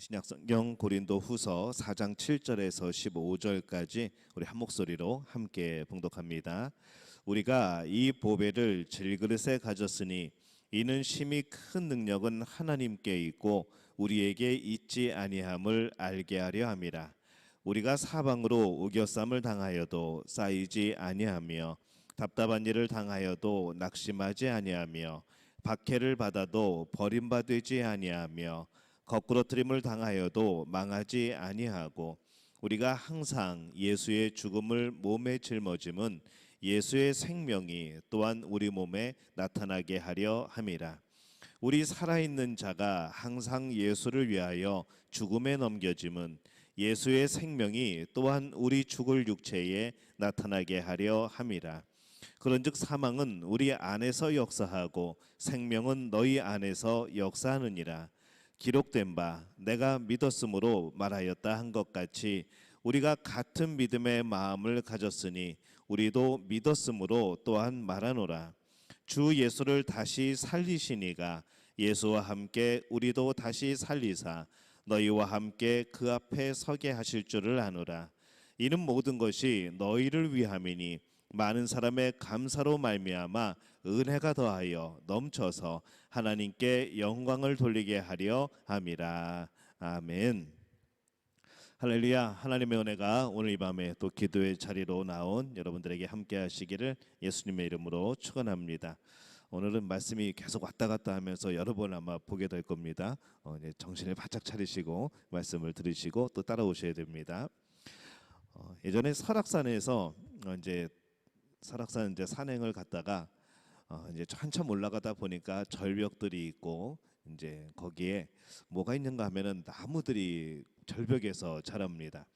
신약성경 고린도후서 4장 7절에서 15절까지 우리 한 목소리로 함께 봉독합니다. 우리가 이 보배를 질그릇에 가졌으니 이는 심히 큰 능력은 하나님께 있고 우리에게 있지 아니함을 알게 하려 함이라. 우리가 사방으로 우겨쌈을 당하여도 쌓이지 아니하며 답답한 일을 당하여도 낙심하지 아니하며 박해를 받아도 버림받지 아니하며 거꾸러뜨림을 당하여도 망하지 아니하고 우리가 항상 예수의 죽음을 몸에 짊어짐은 예수의 생명이 또한 우리 몸에 나타나게 하려 함이라. 우리 살아있는 자가 항상 예수를 위하여 죽음에 넘겨짐은 예수의 생명이 또한 우리 죽을 육체에 나타나게 하려 함이라. 그런즉 사망은 우리 안에서 역사하고 생명은 너희 안에서 역사하느니라. 기록된 바 내가 믿었으므로 말하였다 한 것 같이 우리가 같은 믿음의 마음을 가졌으니 우리도 믿었으므로 또한 말하노라. 주 예수를 다시 살리시니가 예수와 함께 우리도 다시 살리사 너희와 함께 그 앞에 서게 하실 줄을 아노라. 이는 모든 것이 너희를 위함이니 많은 사람의 감사로 말미암아 은혜가 더하여 넘쳐서 하나님께 영광을 돌리게 하려 함이라. 아멘. 할렐루야. 하나님의 은혜가 오늘 이 밤에 또 기도의 자리로 나온 여러분들에게 함께 하시기를 예수님의 이름으로 축원합니다. 오늘은 말씀이 계속 왔다 갔다 하면서 여러 번 아마 보게 될 겁니다. 정신을 바짝 차리시고 말씀을 들으시고 또 따라오셔야 됩니다. 예전에 설악산에서 설악산 산행을 갔다가 이제 한참 올라가다 보니까 절벽들이 있고 이제 거기에 뭐가 있는가 하면은 나무들이 절벽에서 자랍니다.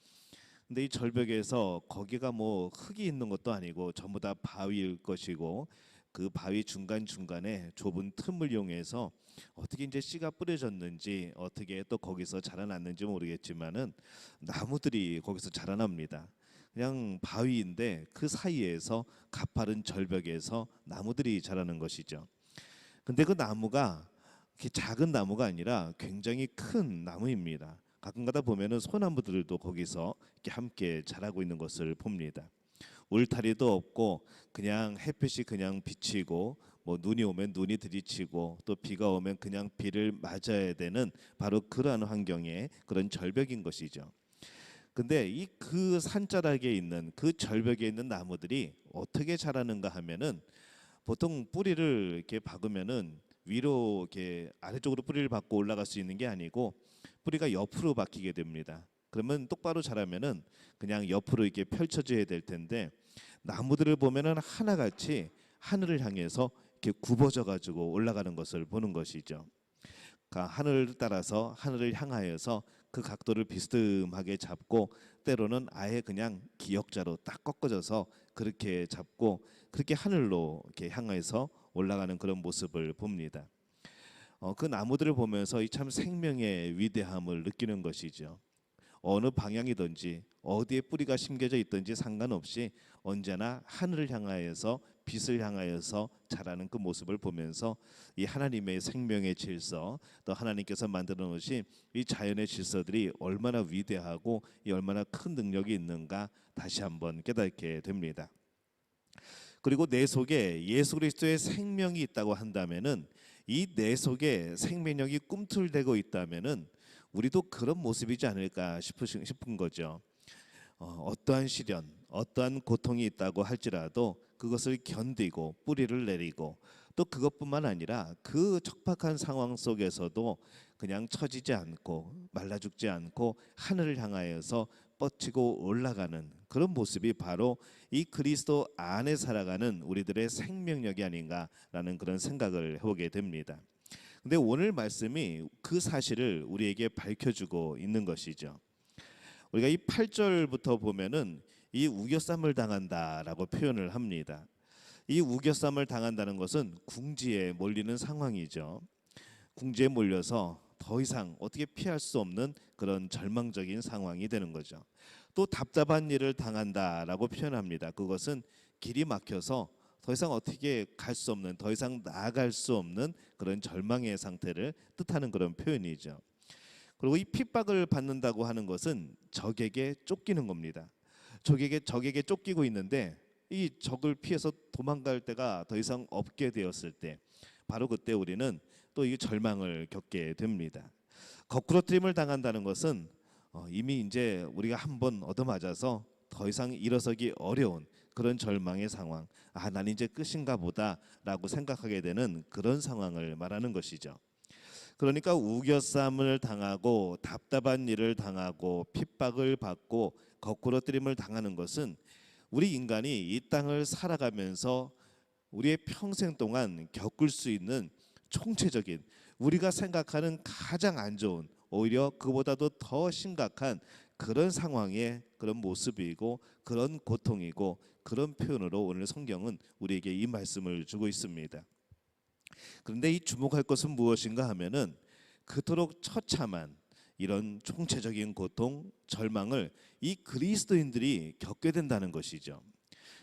근데 이 절벽에서 거기가 뭐 흙이 있는 것도 아니고 전부 다 바위일 것이고 그 바위 중간중간에 좁은 틈을 이용해서 어떻게 이제 씨가 뿌려졌는지 어떻게 또 거기서 자라났는지 모르겠지만은 나무들이 거기서 자라납니다. 그냥 바위인데 그 사이에서 가파른 절벽에서 나무들이 자라는 것이죠. 근데 그 나무가 이렇게 작은 나무가 아니라 굉장히 큰 나무입니다. 가끔가다 보면은 소나무들도 거기서 이렇게 함께 자라고 있는 것을 봅니다. 울타리도 없고 그냥 햇빛이 그냥 비치고 뭐 눈이 오면 눈이 들이치고 또 비가 오면 그냥 비를 맞아야 되는 바로 그러한 환경의 그런 절벽인 것이죠. 근데 이 그 산자락에 있는 그 절벽에 있는 나무들이 어떻게 자라는가 하면은 보통 뿌리를 이렇게 박으면은 위로 이렇게 아래쪽으로 뿌리를 박고 올라갈 수 있는 게 아니고 뿌리가 옆으로 박히게 됩니다. 그러면 똑바로 자라면은 그냥 옆으로 이렇게 펼쳐져야 될 텐데 나무들을 보면은 하나같이 하늘을 향해서 이렇게 굽어져 가지고 올라가는 것을 보는 것이죠. 하늘을 따라서 하늘을 향하여서 그 각도를 비스듬하게 잡고 때로는 아예 그냥 기역자로 딱 꺾어져서 그렇게 잡고 그렇게 하늘로 이렇게 향해서 올라가는 그런 모습을 봅니다. 그 나무들을 보면서 이 참 생명의 위대함을 느끼는 것이죠. 어느 방향이든지 어디에 뿌리가 심겨져 있든지 상관없이 언제나 하늘을 향하여서 빛을 향하여서 자라는 그 모습을 보면서 이 하나님의 생명의 질서 또 하나님께서 만들어 놓으신 이 자연의 질서들이 얼마나 위대하고 얼마나 큰 능력이 있는가 다시 한번 깨닫게 됩니다. 그리고 내 속에 예수 그리스도의 생명이 있다고 한다면은 이 내 속에 생명력이 꿈틀대고 있다면은 우리도 그런 모습이지 않을까 싶은 거죠. 어떠한 시련, 어떠한 고통이 있다고 할지라도 그것을 견디고 뿌리를 내리고 또 그것뿐만 아니라 그 척박한 상황 속에서도 그냥 처지지 않고 말라 죽지 않고 하늘을 향하여서 뻗치고 올라가는 그런 모습이 바로 이 그리스도 안에 살아가는 우리들의 생명력이 아닌가라는 그런 생각을 해보게 됩니다. 근데 오늘 말씀이 그 사실을 우리에게 밝혀주고 있는 것이죠. 우리가 이 8절부터 보면은 이 우겨쌈을 당한다라고 표현을 합니다. 이 우겨쌈을 당한다는 것은 궁지에 몰리는 상황이죠. 궁지에 몰려서 더 이상 어떻게 피할 수 없는 그런 절망적인 상황이 되는 거죠. 또 답답한 일을 당한다라고 표현합니다. 그것은 길이 막혀서 더 이상 어떻게 갈 수 없는, 더 이상 나아갈 수 없는 그런 절망의 상태를 뜻하는 그런 표현이죠. 그리고 이 핍박을 받는다고 하는 것은 적에게 쫓기는 겁니다. 적에게 쫓기고 있는데 이 적을 피해서 도망갈 데가 더 이상 없게 되었을 때, 바로 그때 우리는 또 이 절망을 겪게 됩니다. 거꾸로뜨림을 당한다는 것은 이미 이제 우리가 한번 얻어맞아서 더 이상 일어서기 어려운 그런 절망의 상황, 난 이제 끝인가 보다라고 생각하게 되는 그런 상황을 말하는 것이죠. 그러니까 우겨쌈을 당하고 답답한 일을 당하고 핍박을 받고 거꾸로뜨림을 당하는 것은 우리 인간이 이 땅을 살아가면서 우리의 평생 동안 겪을 수 있는 총체적인, 우리가 생각하는 가장 안 좋은, 오히려 그보다도 더 심각한 그런 상황의 그런 모습이고 그런 고통이고 그런 표현으로 오늘 성경은 우리에게 이 말씀을 주고 있습니다. 그런데 이 주목할 것은 무엇인가 하면은 그토록 처참한 이런 총체적인 고통, 절망을 이 그리스도인들이 겪게 된다는 것이죠.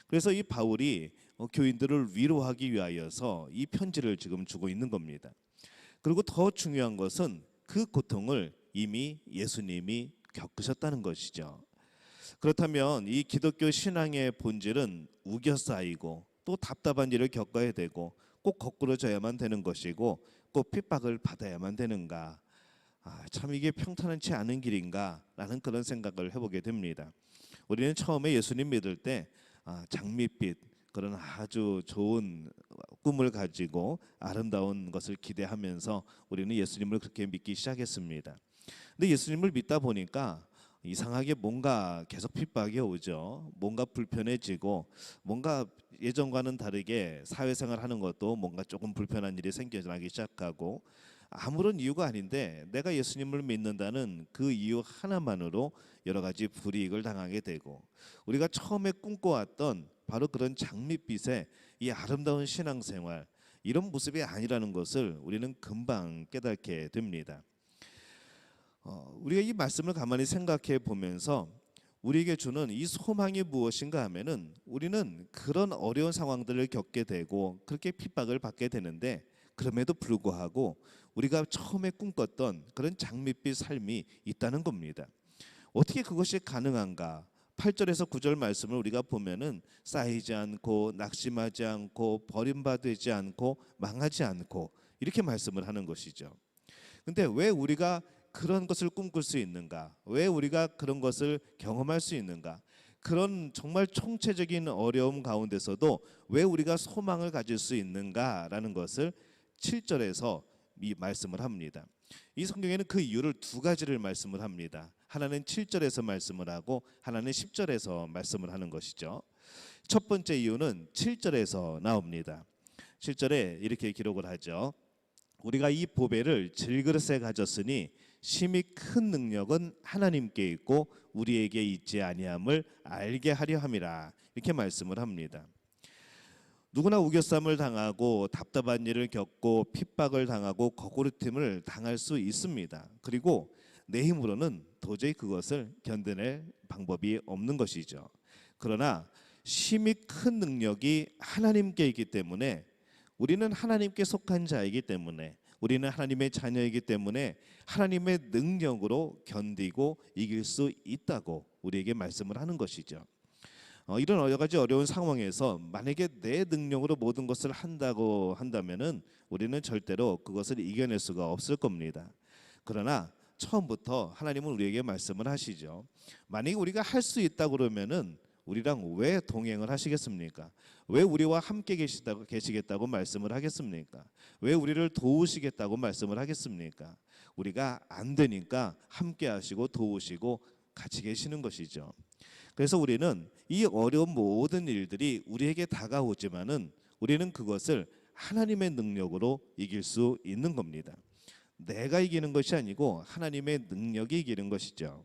그래서 이 바울이 교인들을 위로하기 위하여서 이 편지를 지금 주고 있는 겁니다. 그리고 더 중요한 것은 그 고통을 이미 예수님이 겪으셨다는 것이죠. 그렇다면 이 기독교 신앙의 본질은 우겨 쌓이고 또 답답한 일을 겪어야 되고 꼭 거꾸로져야만 되는 것이고 꼭 핍박을 받아야만 되는가? 참 이게 평탄치 않은 길인가라는 그런 생각을 해보게 됩니다. 우리는 처음에 예수님 믿을 때 장밋빛 그런 아주 좋은 꿈을 가지고 아름다운 것을 기대하면서 우리는 예수님을 그렇게 믿기 시작했습니다. 근데 예수님을 믿다 보니까 이상하게 뭔가 계속 핍박이 오죠. 뭔가 불편해지고 뭔가 예전과는 다르게 사회생활 하는 것도 뭔가 조금 불편한 일이 생겨나기 시작하고, 아무런 이유가 아닌데 내가 예수님을 믿는다는 그 이유 하나만으로 여러 가지 불이익을 당하게 되고, 우리가 처음에 꿈꿔왔던 바로 그런 장밋빛의 이 아름다운 신앙생활, 이런 모습이 아니라는 것을 우리는 금방 깨닫게 됩니다. 우리가 이 말씀을 가만히 생각해 보면서 우리에게 주는 이 소망이 무엇인가 하면은, 우리는 그런 어려운 상황들을 겪게 되고 그렇게 핍박을 받게 되는데, 그럼에도 불구하고 우리가 처음에 꿈꿨던 그런 장밋빛 삶이 있다는 겁니다. 어떻게 그것이 가능한가? 8절에서 9절 말씀을 우리가 보면은 쌓이지 않고 낙심하지 않고 버림받지 않고 망하지 않고 이렇게 말씀을 하는 것이죠. 근데 왜 우리가 그런 것을 꿈꿀 수 있는가? 왜 우리가 그런 것을 경험할 수 있는가? 그런 정말 총체적인 어려움 가운데서도 왜 우리가 소망을 가질 수 있는가라는 것을 7절에서 이 말씀을 합니다. 이 성경에는 그 이유를 두 가지를 말씀을 합니다. 하나는 7절에서 말씀을 하고 하나는 10절에서 말씀을 하는 것이죠. 첫 번째 이유는 7절에서 나옵니다. 7절에 이렇게 기록을 하죠. 우리가 이 보배를 질그릇에 가졌으니 심히 큰 능력은 하나님께 있고 우리에게 있지 아니함을 알게 하려 함이라, 이렇게 말씀을 합니다. 누구나 우겨쌈을 당하고 답답한 일을 겪고 핍박을 당하고 거꾸로짐을 당할 수 있습니다. 그리고 내 힘으로는 도저히 그것을 견뎌낼 방법이 없는 것이죠. 그러나 심히 큰 능력이 하나님께 있기 때문에, 우리는 하나님께 속한 자이기 때문에, 우리는 하나님의 자녀이기 때문에 하나님의 능력으로 견디고 이길 수 있다고 우리에게 말씀을 하는 것이죠. 이런 여러 가지 어려운 상황에서 만약에 내 능력으로 모든 것을 한다고 한다면은 우리는 절대로 그것을 이겨낼 수가 없을 겁니다. 그러나 처음부터 하나님은 우리에게 말씀을 하시죠. 만약에 우리가 할 수 있다 그러면은 우리랑 왜 동행을 하시겠습니까? 왜 우리와 함께 계시겠다고 말씀을 하겠습니까? 왜 우리를 도우시겠다고 말씀을 하겠습니까? 우리가 안 되니까 함께 하시고 도우시고 같이 계시는 것이죠. 그래서 우리는 이 어려운 모든 일들이 우리에게 다가오지만은 우리는 그것을 하나님의 능력으로 이길 수 있는 겁니다. 내가 이기는 것이 아니고 하나님의 능력이 이기는 것이죠.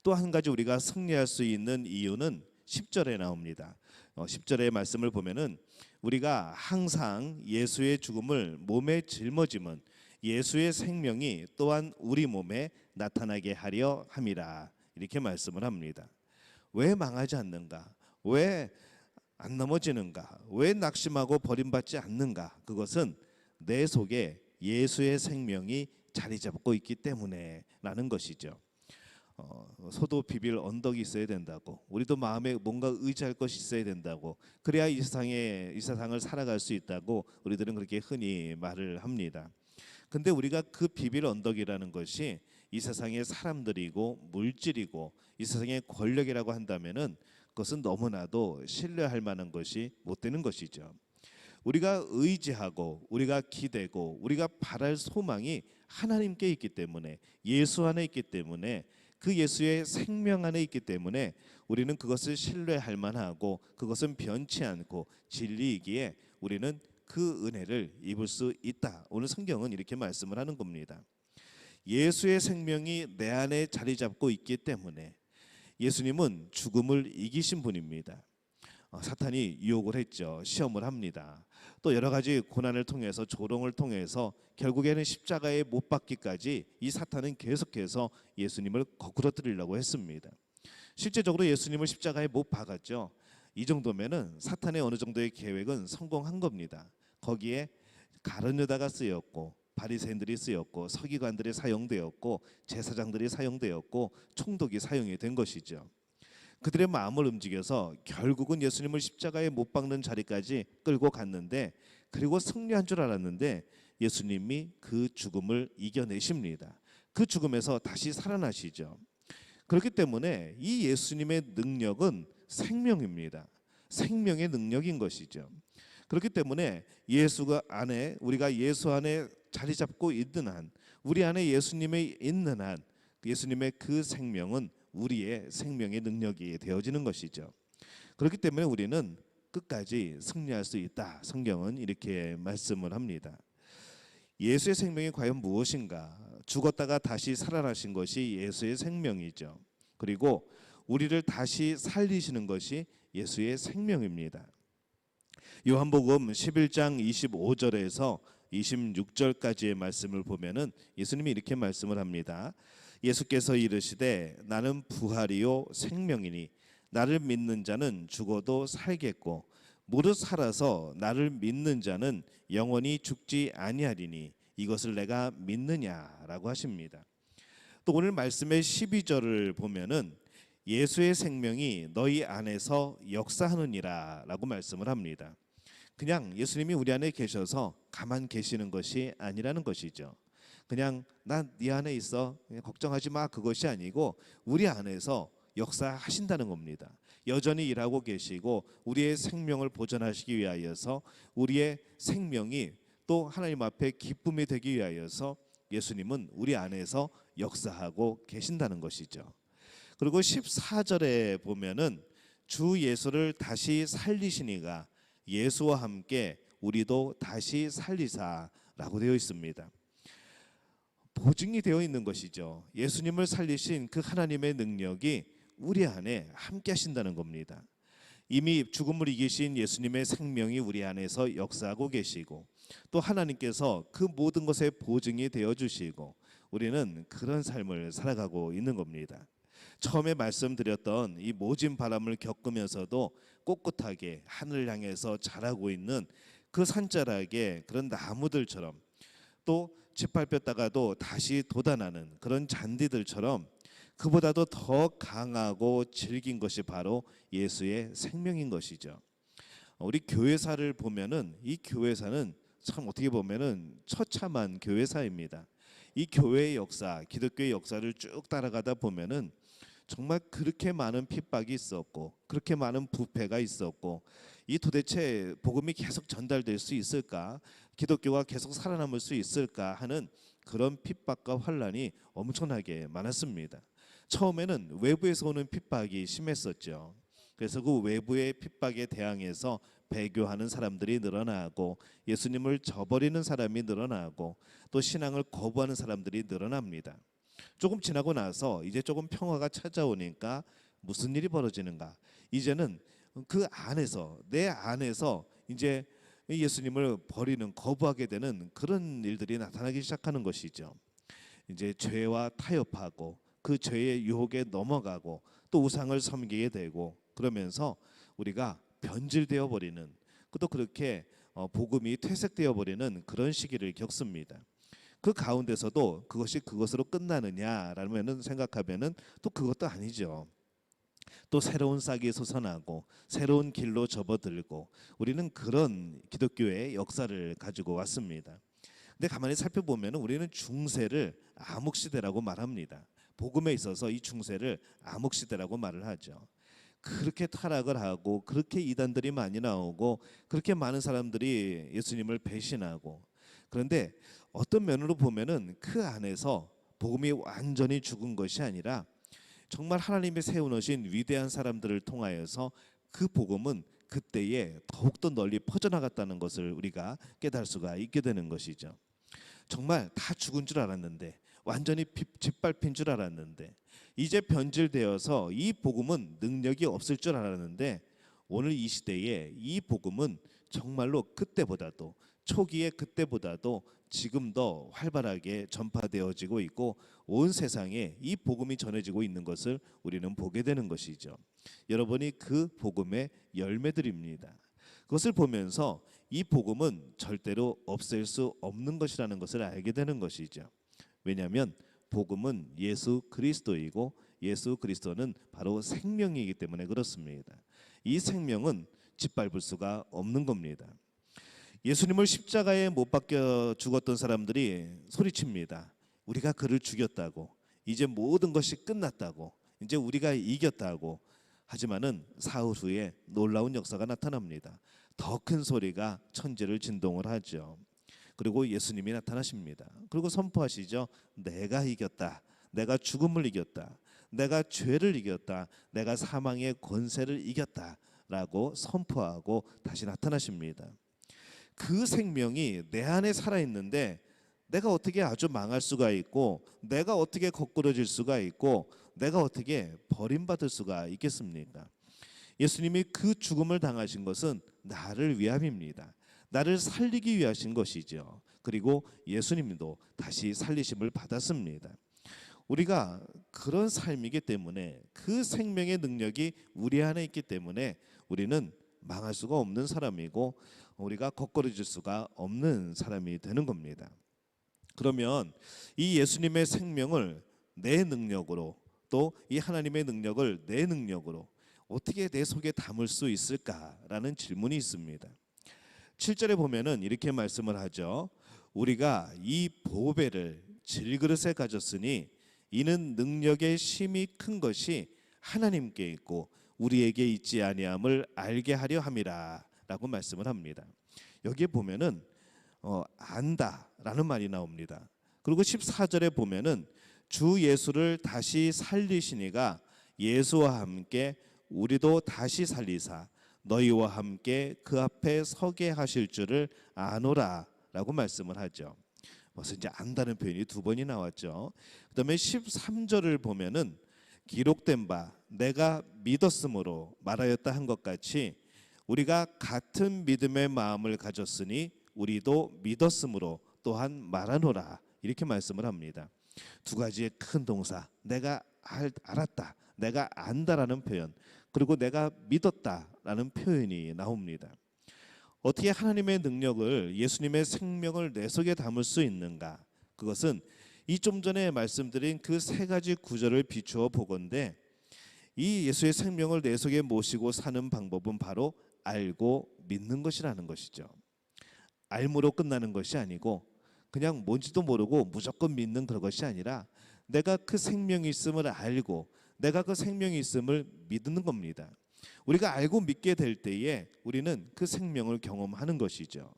또 한 가지 우리가 승리할 수 있는 이유는 10절에 나옵니다. 10절의 말씀을 보면은 우리가 항상 예수의 죽음을 몸에 짊어짐은 예수의 생명이 또한 우리 몸에 나타나게 하려 함이라, 이렇게 말씀을 합니다. 왜 망하지 않는가? 왜 안 넘어지는가? 왜 낙심하고 버림받지 않는가? 그것은 내 속에 예수의 생명이 자리 잡고 있기 때문에라는 것이죠. 소도 비빌 언덕이 있어야 된다고, 우리도 마음에 뭔가 의지할 것이 있어야 된다고, 그래야 이 세상을 살아갈 수 있다고 우리들은 그렇게 흔히 말을 합니다. 근데 우리가 그 비빌 언덕이라는 것이 이 세상의 사람들이고 물질이고 이 세상의 권력이라고 한다면은 그것은 너무나도 신뢰할 만한 것이 못 되는 것이죠. 우리가 의지하고 우리가 기대고 우리가 바랄 소망이 하나님께 있기 때문에, 예수 안에 있기 때문에, 그 예수의 생명 안에 있기 때문에 우리는 그것을 신뢰할 만하고 그것은 변치 않고 진리이기에 우리는 그 은혜를 입을 수 있다. 오늘 성경은 이렇게 말씀을 하는 겁니다. 예수의 생명이 내 안에 자리 잡고 있기 때문에, 예수님은 죽음을 이기신 분입니다. 사탄이 유혹을 했죠. 시험을 합니다. 또 여러 가지 고난을 통해서, 조롱을 통해서 결국에는 십자가에 못 박기까지 이 사탄은 계속해서 예수님을 거꾸러뜨리려고 했습니다. 실제적으로 예수님을 십자가에 못 박았죠. 이 정도면은 사탄의 어느 정도의 계획은 성공한 겁니다. 거기에 가룟 유다가 쓰였고, 바리새인들이 쓰였고, 서기관들이 사용되었고, 제사장들이 사용되었고, 총독이 사용이 된 것이죠. 그들의 마음을 움직여서 결국은 예수님을 십자가에 못 박는 자리까지 끌고 갔는데, 그리고 승리한 줄 알았는데 예수님이 그 죽음을 이겨내십니다. 그 죽음에서 다시 살아나시죠. 그렇기 때문에 이 예수님의 능력은 생명입니다. 생명의 능력인 것이죠. 그렇기 때문에 우리가 예수 안에 자리 잡고 있는 한, 우리 안에 예수님이 있는 한, 예수님의 그 생명은 우리의 생명의 능력이 되어지는 것이죠. 그렇기 때문에 우리는 끝까지 승리할 수 있다. 성경은 이렇게 말씀을 합니다. 예수의 생명이 과연 무엇인가? 죽었다가 다시 살아나신 것이 예수의 생명이죠. 그리고 우리를 다시 살리시는 것이 예수의 생명입니다. 요한복음 11장 25절에서 26절까지의 말씀을 보면은 예수님이 이렇게 말씀을 합니다. 예수께서 이르시되 나는 부활이요 생명이니 나를 믿는 자는 죽어도 살겠고 무릇 살아서 나를 믿는 자는 영원히 죽지 아니하리니 이것을 내가 믿느냐라고 하십니다. 또 오늘 말씀의 12절을 보면은 예수의 생명이 너희 안에서 역사하느니라 라고 말씀을 합니다. 그냥 예수님이 우리 안에 계셔서 가만 계시는 것이 아니라는 것이죠. 그냥 난 네 안에 있어, 걱정하지 마, 그것이 아니고 우리 안에서 역사하신다는 겁니다. 여전히 일하고 계시고 우리의 생명을 보존하시기 위하여서, 우리의 생명이 또 하나님 앞에 기쁨이 되기 위하여서 예수님은 우리 안에서 역사하고 계신다는 것이죠. 그리고 14절에 보면은 주 예수를 다시 살리시니가 예수와 함께 우리도 다시 살리사라고 되어 있습니다. 보증이 되어 있는 것이죠. 예수님을 살리신 그 하나님의 능력이 우리 안에 함께 하신다는 겁니다. 이미 죽음을 이기신 예수님의 생명이 우리 안에서 역사하고 계시고, 또 하나님께서 그 모든 것에 보증이 되어 주시고, 우리는 그런 삶을 살아가고 있는 겁니다. 처음에 말씀드렸던 이 모진 바람을 겪으면서도 꼿꼿하게 하늘을 향해서 자라고 있는 그 산자락의 그런 나무들처럼, 또 짓밟혔다가도 다시 돋아나는 그런 잔디들처럼 그보다도 더 강하고 질긴 것이 바로 예수의 생명인 것이죠. 우리 교회사를 보면은 이 교회사는 참 어떻게 보면은 처참한 교회사입니다. 이 교회의 역사, 기독교의 역사를 쭉 따라가다 보면은 정말 그렇게 많은 핍박이 있었고, 그렇게 많은 부패가 있었고, 이 도대체 복음이 계속 전달될 수 있을까, 기독교가 계속 살아남을 수 있을까 하는 그런 핍박과 환란이 엄청나게 많았습니다. 처음에는 외부에서 오는 핍박이 심했었죠. 그래서 그 외부의 핍박에 대항해서 배교하는 사람들이 늘어나고, 예수님을 저버리는 사람이 늘어나고, 또 신앙을 거부하는 사람들이 늘어납니다. 조금 지나고 나서 이제 조금 평화가 찾아오니까 무슨 일이 벌어지는가? 이제는 그 안에서, 내 안에서 이제 예수님을 버리는, 거부하게 되는 그런 일들이 나타나기 시작하는 것이죠. 이제 죄와 타협하고 그 죄의 유혹에 넘어가고 또 우상을 섬기게 되고, 그러면서 우리가 변질되어 버리는, 또 그렇게 복음이 퇴색되어 버리는 그런 시기를 겪습니다. 그 가운데서도 그것이 그것으로 끝나느냐라면 생각하면은 또 그것도 아니죠. 또 새로운 싹이 솟아나고 새로운 길로 접어들고 우리는 그런 기독교의 역사를 가지고 왔습니다. 근데 가만히 살펴보면 우리는 중세를 암흑시대라고 말합니다. 복음에 있어서 이 중세를 암흑시대라고 말을 하죠. 그렇게 타락을 하고 그렇게 이단들이 많이 나오고 그렇게 많은 사람들이 예수님을 배신하고, 그런데 어떤 면으로 보면은 그 안에서 복음이 완전히 죽은 것이 아니라 정말 하나님이 세워놓으신 위대한 사람들을 통하여서 그 복음은 그때에 더욱더 널리 퍼져나갔다는 것을 우리가 깨달을 수가 있게 되는 것이죠. 정말 다 죽은 줄 알았는데, 완전히 짓밟힌 줄 알았는데, 이제 변질되어서 이 복음은 능력이 없을 줄 알았는데, 오늘 이 시대에 이 복음은 정말로 그때보다도, 초기에 그때보다도 지금 더 활발하게 전파되어지고 있고 온 세상에 이 복음이 전해지고 있는 것을 우리는 보게 되는 것이죠. 여러분이 그 복음의 열매들입니다. 그것을 보면서 이 복음은 절대로 없앨 수 없는 것이라는 것을 알게 되는 것이죠. 왜냐하면 복음은 예수 그리스도이고 예수 그리스도는 바로 생명이기 때문에 그렇습니다. 이 생명은 짓밟을 수가 없는 겁니다. 예수님을 십자가에 못 박혀 죽었던 사람들이 소리칩니다. 우리가 그를 죽였다고, 이제 모든 것이 끝났다고, 이제 우리가 이겼다고. 하지만은 사흘 후에 놀라운 역사가 나타납니다. 더 큰 소리가 천지를 진동을 하죠. 그리고 예수님이 나타나십니다. 그리고 선포하시죠. 내가 이겼다. 내가 죽음을 이겼다. 내가 죄를 이겼다. 내가 사망의 권세를 이겼다. 라고 선포하고 다시 나타나십니다. 그 생명이 내 안에 살아있는데 내가 어떻게 아주 망할 수가 있고, 내가 어떻게 거꾸러질 수가 있고, 내가 어떻게 버림받을 수가 있겠습니까? 예수님이 그 죽음을 당하신 것은 나를 위함입니다. 나를 살리기 위하신 것이죠. 그리고 예수님도 다시 살리심을 받았습니다. 우리가 그런 삶이기 때문에, 그 생명의 능력이 우리 안에 있기 때문에 우리는 망할 수가 없는 사람이고 우리가 거꾸러질 수가 없는 사람이 되는 겁니다. 그러면 이 예수님의 생명을 내 능력으로, 또 이 하나님의 능력을 내 능력으로 어떻게 내 속에 담을 수 있을까라는 질문이 있습니다. 7절에 보면은 이렇게 말씀을 하죠. 우리가 이 보배를 질그릇에 가졌으니 이는 능력의 심이 큰 것이 하나님께 있고 우리에게 있지 아니함을 알게 하려 함이라 라고 말씀을 합니다. 여기에 보면은 안다라는 말이 나옵니다. 그리고 14절에 보면은 주 예수를 다시 살리시니가 예수와 함께 우리도 다시 살리사 너희와 함께 그 앞에 서게 하실 줄을 아노라 라고 말씀을 하죠. 그래서 이제 안다는 표현이 두 번이 나왔죠. 그 다음에 13절을 보면은 기록된 바 내가 믿었으므로 말하였다 한 것 같이 우리가 같은 믿음의 마음을 가졌으니 우리도 믿었으므로 또한 말하노라 이렇게 말씀을 합니다. 두 가지의 큰 동사, 내가 알았다, 내가 안다라는 표현, 그리고 내가 믿었다라는 표현이 나옵니다. 어떻게 하나님의 능력을, 예수님의 생명을 내 속에 담을 수 있는가? 그것은 이 좀 전에 말씀드린 그 세 가지 구절을 비추어 보건대 이 예수의 생명을 내 속에 모시고 사는 방법은 바로 알고 믿는 것이라는 것이죠. 알므로 끝나는 것이 아니고 그냥 뭔지도 모르고 무조건 믿는 그런 것이 아니라 내가 그 생명이 있음을 알고 내가 그 생명이 있음을 믿는 겁니다. 우리가 알고 믿게 될 때에 우리는 그 생명을 경험하는 것이죠.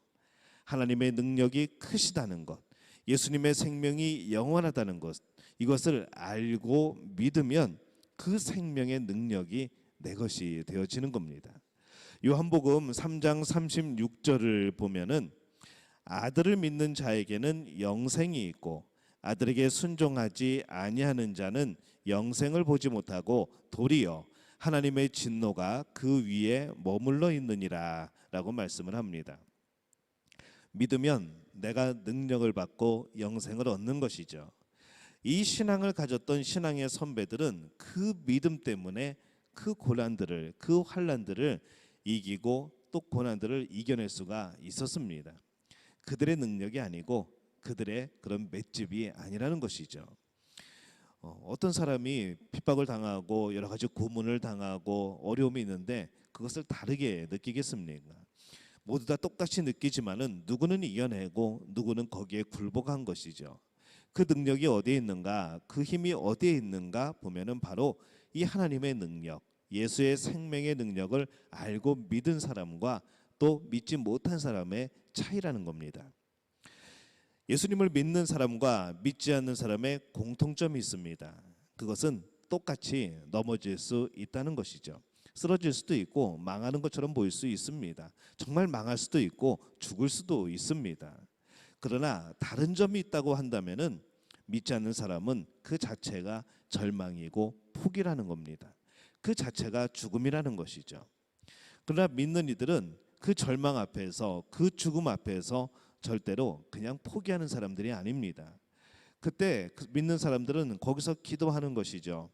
하나님의 능력이 크시다는 것, 예수님의 생명이 영원하다는 것, 이것을 알고 믿으면 그 생명의 능력이 내 것이 되어지는 겁니다. 요한복음 3장 36절을 보면은 아들을 믿는 자에게는 영생이 있고 아들에게 순종하지 아니하는 자는 영생을 보지 못하고 도리어 하나님의 진노가 그 위에 머물러 있느니라 라고 말씀을 합니다. 믿으면 내가 능력을 받고 영생을 얻는 것이죠. 이 신앙을 가졌던 신앙의 선배들은 그 믿음 때문에 그 고난들을, 그 환난들을 이기고 또 고난들을 이겨낼 수가 있었습니다. 그들의 능력이 아니고 그들의 그런 맷집이 아니라는 것이죠. 어떤 사람이 핍박을 당하고 여러 가지 고문을 당하고 어려움이 있는데 그것을 다르게 느끼겠습니까? 모두 다 똑같이 느끼지만은 누구는 이겨내고 누구는 거기에 굴복한 것이죠. 그 능력이 어디에 있는가, 그 힘이 어디에 있는가 보면은 바로 이 하나님의 능력, 예수의 생명의 능력을 알고 믿은 사람과 또 믿지 못한 사람의 차이라는 겁니다. 예수님을 믿는 사람과 믿지 않는 사람의 공통점이 있습니다. 그것은 똑같이 넘어질 수 있다는 것이죠. 쓰러질 수도 있고 망하는 것처럼 보일 수 있습니다. 정말 망할 수도 있고 죽을 수도 있습니다. 그러나 다른 점이 있다고 한다면은 믿지 않는 사람은 그 자체가 절망이고 포기라는 겁니다. 그 자체가 죽음이라는 것이죠. 그러나 믿는 이들은 그 절망 앞에서, 그 죽음 앞에서 절대로 그냥 포기하는 사람들이 아닙니다. 그때 믿는 사람들은 거기서 기도하는 것이죠.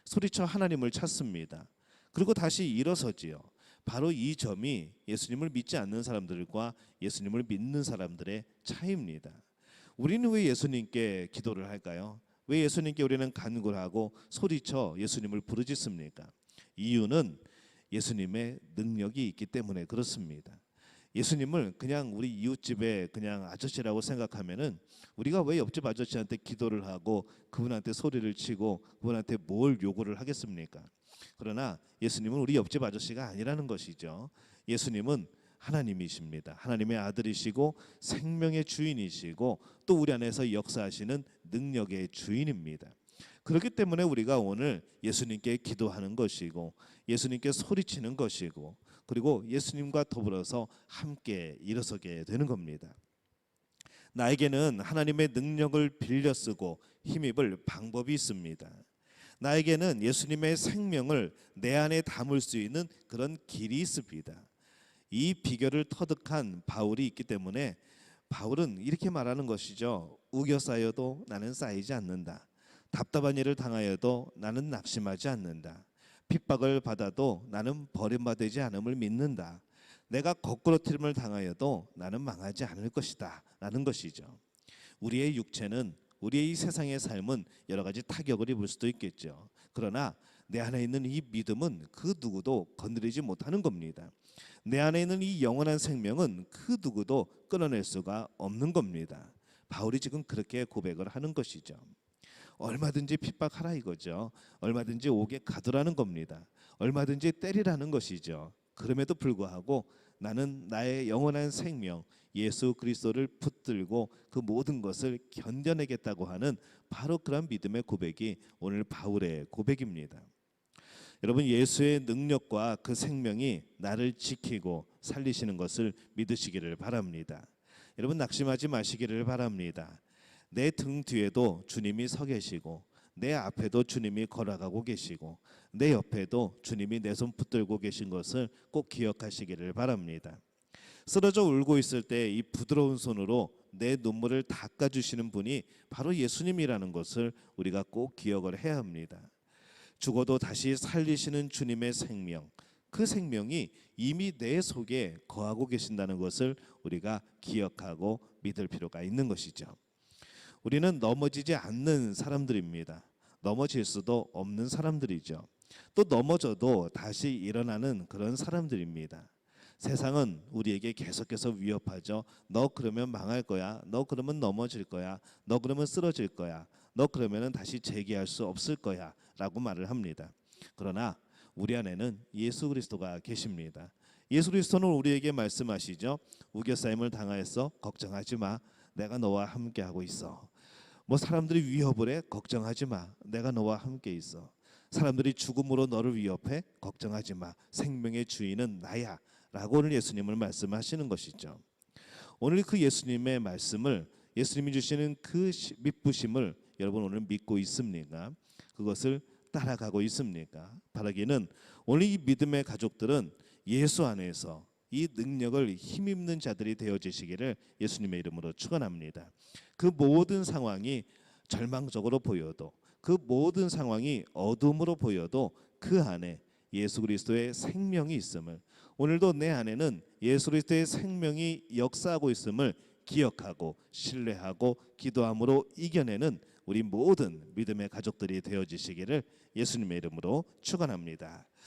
소리쳐 하나님을 찾습니다. 그리고 다시 일어서지요. 바로 이 점이 예수님을 믿지 않는 사람들과 예수님을 믿는 사람들의 차이입니다. 우리는 왜 예수님께 기도를 할까요? 왜 예수님께 우리는 간구를 하고 소리쳐 예수님을 부르짖습니까? 이유는 예수님의 능력이 있기 때문에 그렇습니다. 예수님을 그냥 우리 이웃집에 그냥 아저씨라고 생각하면은 우리가 왜 옆집 아저씨한테 기도를 하고 그분한테 소리를 치고 그분한테 뭘 요구를 하겠습니까? 그러나 예수님은 우리 옆집 아저씨가 아니라는 것이죠. 예수님은 하나님이십니다. 하나님의 아들이시고 생명의 주인이시고 또 우리 안에서 역사하시는 능력의 주인입니다. 그렇기 때문에 우리가 오늘 예수님께 기도하는 것이고 예수님께 소리치는 것이고 그리고 예수님과 더불어서 함께 일어서게 되는 겁니다. 나에게는 하나님의 능력을 빌려 쓰고 힘입을 방법이 있습니다. 나에게는 예수님의 생명을 내 안에 담을 수 있는 그런 길이 있습니다. 이 비결을 터득한 바울이 있기 때문에 바울은 이렇게 말하는 것이죠. 우겨 쌓여도 나는 쌓이지 않는다. 답답한 일을 당하여도 나는 낙심하지 않는다. 핍박을 받아도 나는 버림받지 않음을 믿는다. 내가 거꾸러뜨림을 당하여도 나는 망하지 않을 것이다 라는 것이죠. 우리의 육체는, 우리의 이 세상의 삶은 여러 가지 타격을 입을 수도 있겠죠. 그러나 내 안에 있는 이 믿음은 그 누구도 건드리지 못하는 겁니다. 내 안에 있는 이 영원한 생명은 그 누구도 끊어낼 수가 없는 겁니다. 바울이 지금 그렇게 고백을 하는 것이죠. 얼마든지 핍박하라 이거죠. 얼마든지 옥에 가두라는 겁니다. 얼마든지 때리라는 것이죠. 그럼에도 불구하고 나는 나의 영원한 생명 예수 그리스도를 붙들고 그 모든 것을 견뎌내겠다고 하는 바로 그런 믿음의 고백이 오늘 바울의 고백입니다. 여러분, 예수의 능력과 그 생명이 나를 지키고 살리시는 것을 믿으시기를 바랍니다. 여러분, 낙심하지 마시기를 바랍니다. 내 등 뒤에도 주님이 서 계시고 내 앞에도 주님이 걸어가고 계시고 내 옆에도 주님이 내 손 붙들고 계신 것을 꼭 기억하시기를 바랍니다. 쓰러져 울고 있을 때 이 부드러운 손으로 내 눈물을 닦아주시는 분이 바로 예수님이라는 것을 우리가 꼭 기억을 해야 합니다. 죽어도 다시 살리시는 주님의 생명, 그 생명이 이미 내 속에 거하고 계신다는 것을 우리가 기억하고 믿을 필요가 있는 것이죠. 우리는 넘어지지 않는 사람들입니다. 넘어질 수도 없는 사람들이죠. 또 넘어져도 다시 일어나는 그런 사람들입니다. 세상은 우리에게 계속해서 위협하죠. 너 그러면 망할 거야. 너 그러면 넘어질 거야. 너 그러면 쓰러질 거야. 너 그러면 다시 재기할 수 없을 거야 라고 말을 합니다. 그러나 우리 안에는 예수 그리스도가 계십니다. 예수 그리스도는 우리에게 말씀하시죠. 우겨싸임을 당하였어. 걱정하지 마. 내가 너와 함께하고 있어. 뭐 사람들이 위협을 해? 걱정하지 마. 내가 너와 함께 있어. 사람들이 죽음으로 너를 위협해? 걱정하지 마. 생명의 주인은 나야 라고 오늘 예수님을 말씀하시는 것이죠. 오늘 그 예수님의 말씀을, 예수님이 주시는 그 믿부심을 여러분 오늘 믿고 있습니까? 그것을 따라가고 있습니까? 바라기는 오늘 이 믿음의 가족들은 예수 안에서 이 능력을 힘입는 자들이 되어지시기를 예수님의 이름으로 축원합니다. 그 모든 상황이 절망적으로 보여도, 그 모든 상황이 어둠으로 보여도 그 안에 예수 그리스도의 생명이 있음을, 오늘도 내 안에는 예수 그리스도의 생명이 역사하고 있음을 기억하고 신뢰하고 기도함으로 이겨내는 우리 모든 믿음의 가족들이 되어지시기를 예수님의 이름으로 축원합니다.